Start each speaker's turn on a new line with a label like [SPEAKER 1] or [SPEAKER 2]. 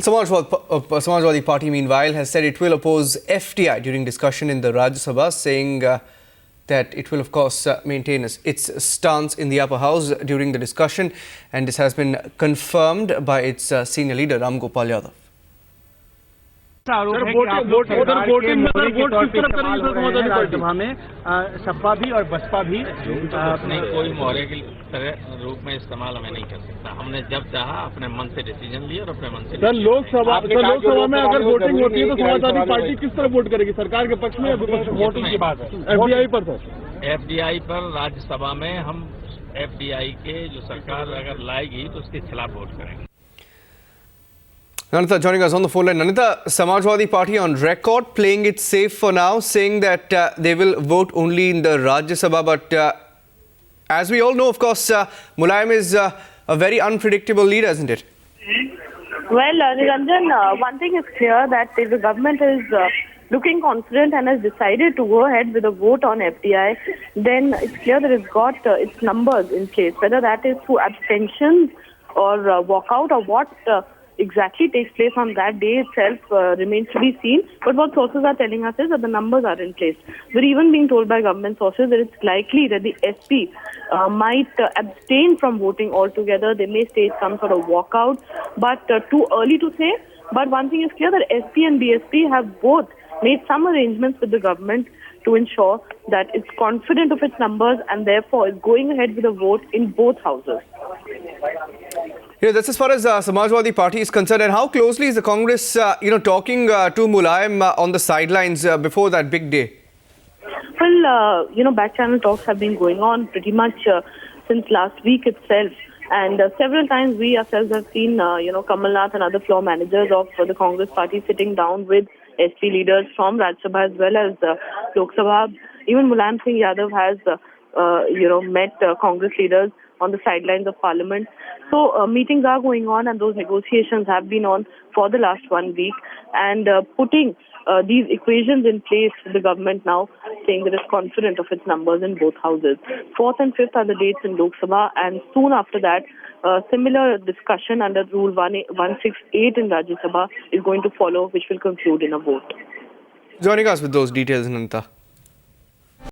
[SPEAKER 1] Samajwadi Party, meanwhile, has said it will oppose FDI during discussion in the Rajya Sabha, saying that it will, of course, maintain its stance in the upper house during the discussion. And this has been confirmed by its senior leader, Ram Gopal Yadav.
[SPEAKER 2] Rajya Sabha में सपा भी और बसपा भी
[SPEAKER 3] नहीं, कोई मोहरे की तरह रूप में इस्तेमाल हमें नहीं कर सकता। हमने जब चाहा अपने मन से डिसीजन लिया और अपने मन से।
[SPEAKER 2] सर, लोकसभा में अगर वोटिंग होती है तो समाजवादी पार्टी किस तरह वोट करेगी? सरकार के पक्ष में या विपक्ष? वोटिंग की बात है एफडीआई पर। सर,
[SPEAKER 3] एफडीआई पर राज्यसभा में हम एफडीआई के जो सरकार अगर लाएगी तो उसके खिलाफ वोट करेंगे।
[SPEAKER 1] Nanita joining us on the phone line. Nanita, Samajwadi Party on record playing it safe for now, saying that they will vote only in the Rajya Sabha. But as we all know, of course, Mulayam is a very unpredictable leader, isn't it?
[SPEAKER 4] Well, Niranjan, one thing is clear that if the government is looking confident and has decided to go ahead with a vote on FDI, then it's clear that it's got its numbers in place. Whether that is through abstentions or walkout or what exactly takes place on that day itself remains to be seen. But what sources are telling us is that the numbers are in place. We're even being told by government sources that it's likely that the SP might abstain from voting altogether. They may stage some sort of walkout, but too early to say. But one thing is clear that SP and BSP have both made some arrangements with the government to ensure that it's confident of its numbers and therefore is going ahead with a vote in both houses.
[SPEAKER 1] Yeah, that's as far as Samajwadi Party is concerned. And how closely is the Congress, talking to Mulayam on the sidelines before that big day?
[SPEAKER 4] Well, back channel talks have been going on pretty much since last week itself. And several times we ourselves have seen, Kamal Nath and other floor managers of the Congress party sitting down with SP leaders from Rajya Sabha as well as Lok Sabha. Even Mulayam Singh Yadav has, met Congress leaders on the sidelines of Parliament. So meetings are going on and those negotiations have been on for the last 1 week. And putting these equations in place for the government now, saying that it's confident of its numbers in both houses. 4th and 5th are the dates in Lok Sabha, and soon after that, similar discussion under Rule 168 in Rajya Sabha is going to follow, which will conclude in a vote.
[SPEAKER 1] Joining us with those details, Nanita.